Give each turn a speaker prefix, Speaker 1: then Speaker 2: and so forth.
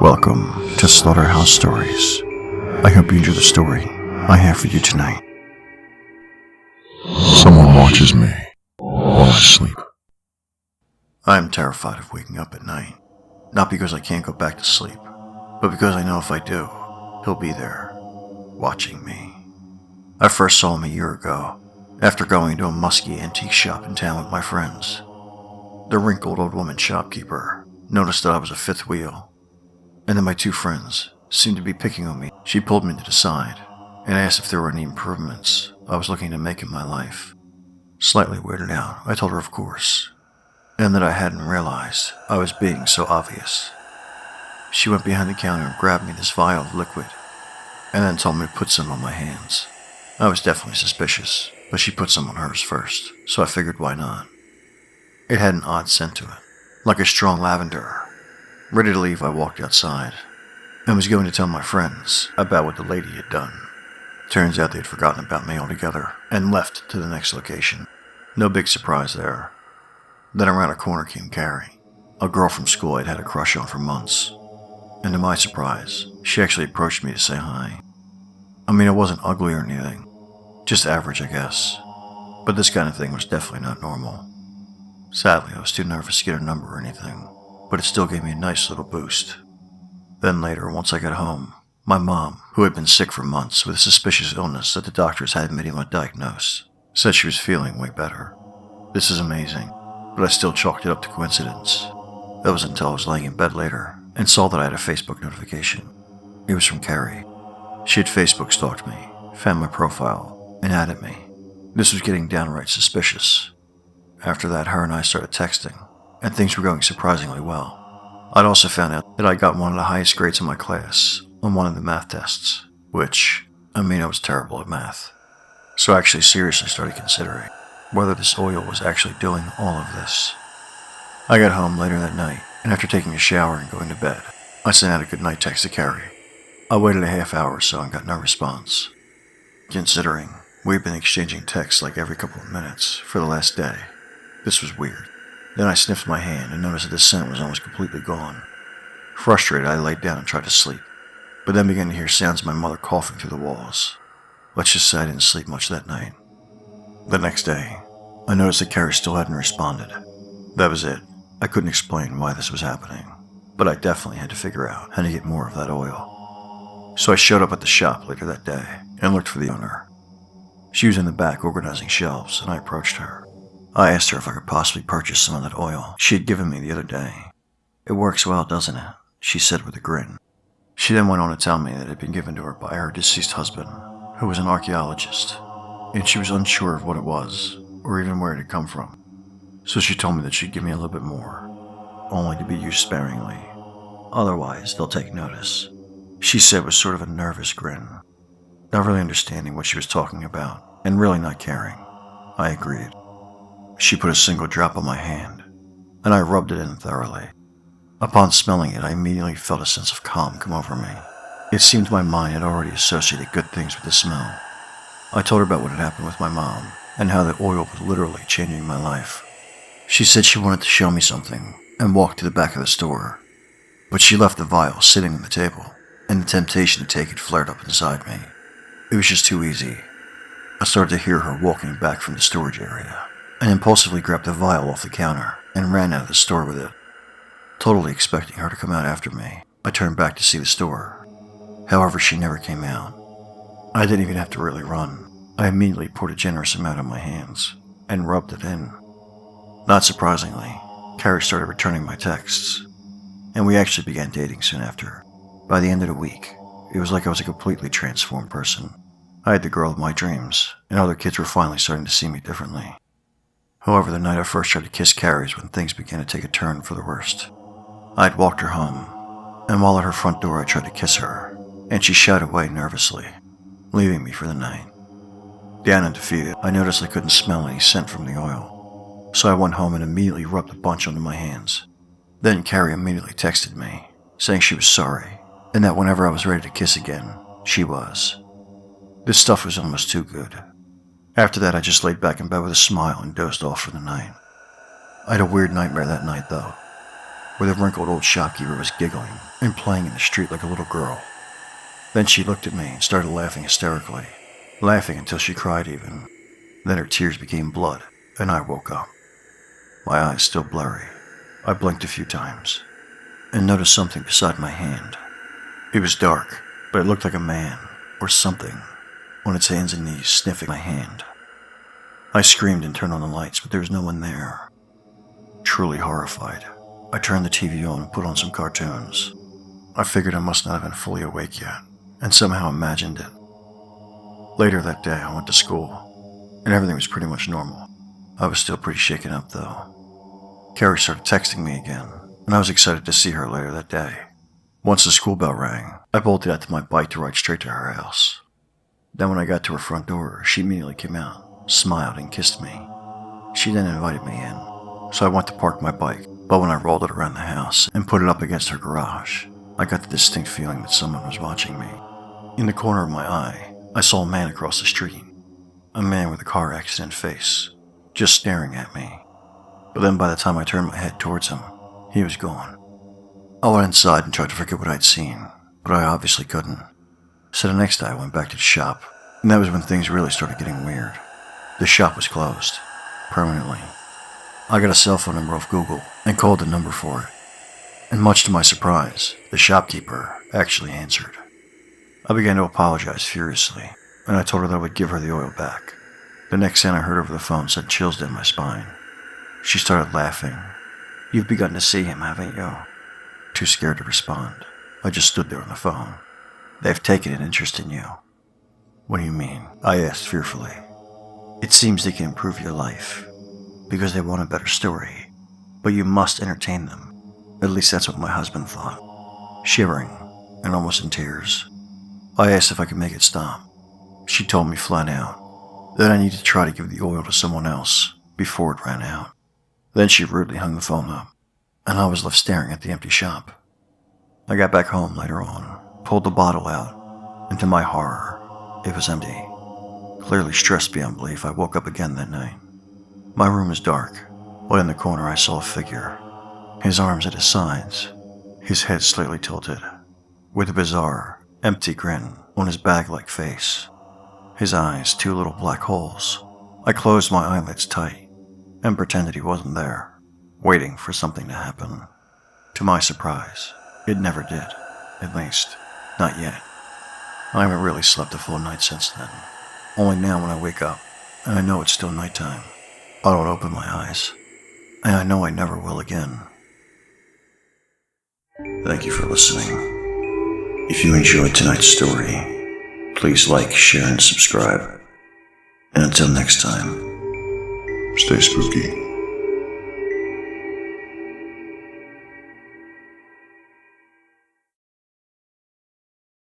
Speaker 1: Welcome to Slaughterhouse Stories. I hope you enjoy the story I have for you tonight.
Speaker 2: Someone watches me while I sleep.
Speaker 1: I'm terrified of waking up at night. Not because I can't go back to sleep, but because I know if I do, he'll be there, watching me. I first saw him a year ago, after going to a musky antique shop in town with my friends. The wrinkled old woman shopkeeper noticed that I was a fifth wheel, and then my two friends seemed to be picking on me. She pulled me to the side and asked if there were any improvements I was looking to make in my life. Slightly weirded out, I told her of course, and that I hadn't realized I was being so obvious. She went behind the counter and grabbed me this vial of liquid, and then told me to put some on my hands. I was definitely suspicious, but she put some on hers first, so I figured why not. It had an odd scent to it, like a strong lavender. Ready to leave, I walked outside, and was going to tell my friends about what the lady had done. Turns out they had forgotten about me altogether, and left to the next location. No big surprise there. Then around a corner came Carrie, a girl from school I'd had a crush on for months. And to my surprise, she actually approached me to say hi. I mean, I wasn't ugly or anything, just average, I guess. But this kind of thing was definitely not normal. Sadly, I was too nervous to get her number or anything, but it still gave me a nice little boost. Then later, once I got home, my mom, who had been sick for months with a suspicious illness that the doctors hadn't been able to diagnose, said she was feeling way better. This is amazing, but I still chalked it up to coincidence. That was until I was laying in bed later and saw that I had a Facebook notification. It was from Carrie. She had Facebook stalked me, found my profile, and added me. This was getting downright suspicious. After that, her and I started texting, and things were going surprisingly well. I'd also found out that I got one of the highest grades in my class on one of the math tests, which, I was terrible at math. So I actually seriously started considering whether this oil was actually doing all of this. I got home later that night, and after taking a shower and going to bed, I sent out a goodnight text to Carrie. I waited a half hour or so and got no response. Considering we'd been exchanging texts like every couple of minutes for the last day, this was weird. Then I sniffed my hand and noticed that the scent was almost completely gone. Frustrated, I laid down and tried to sleep, but then began to hear sounds of my mother coughing through the walls. Let's just say I didn't sleep much that night. The next day, I noticed that Carrie still hadn't responded. That was it. I couldn't explain why this was happening, but I definitely had to figure out how to get more of that oil. So I showed up at the shop later that day and looked for the owner. She was in the back organizing shelves, and I approached her. I asked her if I could possibly purchase some of that oil she had given me the other day. It works well, doesn't it? She said with a grin. She then went on to tell me that it had been given to her by her deceased husband, who was an archaeologist, and she was unsure of what it was, or even where it had come from. So she told me that she'd give me a little bit more, only to be used sparingly. Otherwise, they'll take notice. She said with sort of a nervous grin, not really understanding what she was talking about, and really not caring. I agreed. She put a single drop on my hand, and I rubbed it in thoroughly. Upon smelling it, I immediately felt a sense of calm come over me. It seemed my mind had already associated good things with the smell. I told her about what had happened with my mom, and how the oil was literally changing my life. She said she wanted to show me something, and walked to the back of the store. But she left the vial sitting on the table, and the temptation to take it flared up inside me. It was just too easy. I started to hear her walking back from the storage area, and impulsively grabbed the vial off the counter and ran out of the store with it. Totally expecting her to come out after me, I turned back to see the store. However, she never came out. I didn't even have to really run. I immediately poured a generous amount on my hands and rubbed it in. Not surprisingly, Carrie started returning my texts, and we actually began dating soon after. By the end of the week, it was like I was a completely transformed person. I had the girl of my dreams, and other kids were finally starting to see me differently. However, the night I first tried to kiss Carrie is when things began to take a turn for the worst. I'd walked her home, and while at her front door I tried to kiss her, and she shied away nervously, leaving me for the night. Down and defeated, I noticed I couldn't smell any scent from the oil, so I went home and immediately rubbed a bunch onto my hands. Then Carrie immediately texted me, saying she was sorry, and that whenever I was ready to kiss again, she was. This stuff was almost too good. After that, I just laid back in bed with a smile and dozed off for the night. I had a weird nightmare that night, though. where the wrinkled old shopkeeper was giggling and playing in the street like a little girl. Then she looked at me and started laughing hysterically, laughing until she cried even. Then her tears became blood, and I woke up. My eyes still blurry. I blinked a few times and noticed something beside my hand. It was dark, but it looked like a man or something on its hands and knees sniffing my hand. I screamed and turned on the lights, but there was no one there. Truly horrified, I turned the TV on and put on some cartoons. I figured I must not have been fully awake yet, and somehow imagined it. Later that day, I went to school, and everything was pretty much normal. I was still pretty shaken up, though. Carrie started texting me again, and I was excited to see her later that day. Once the school bell rang, I bolted out to my bike to ride straight to her house. Then when I got to her front door, she immediately came out, smiled, and kissed me. She then invited me in, so I went to park my bike, but when I rolled it around the house and put it up against her garage, I got the distinct feeling that someone was watching me. In the corner of my eye, I saw a man across the street, a man with a car accident face, just staring at me. But then by the time I turned my head towards him, he was gone. I went inside and tried to forget what I'd seen, but I obviously couldn't. So the next day I went back to the shop, and that was when things really started getting weird. The shop was closed, permanently. I got a cell phone number off Google and called the number for it. And much to my surprise, the shopkeeper actually answered. I began to apologize furiously, and I told her that I would give her the oil back. The next sound I heard over the phone sent chills down my spine. She started laughing. "You've begun to see him, haven't you?" Too scared to respond, I just stood there on the phone. "They've taken an interest in you." "What do you mean?" I asked fearfully. "It seems they can improve your life, because they want a better story, but you must entertain them. At least that's what my husband thought." Shivering and almost in tears, I asked if I could make it stop. She told me flat out that I needed to try to give the oil to someone else before it ran out. Then she rudely hung the phone up, and I was left staring at the empty shop. I got back home later on, pulled the bottle out, and to my horror, it was empty. Clearly stressed beyond belief, I woke up again that night. My room was dark, but in the corner I saw a figure, his arms at his sides, his head slightly tilted, with a bizarre, empty grin on his bag-like face. His eyes, two little black holes. I closed my eyelids tight and pretended he wasn't there, waiting for something to happen. To my surprise, it never did. At least, not yet. I haven't really slept a full night since then. Only now when I wake up, and I know it's still nighttime, I don't open my eyes, and I know I never will again. Thank you for listening. If you enjoyed tonight's story, please like, share, and subscribe. And until next time,
Speaker 2: Stay spooky.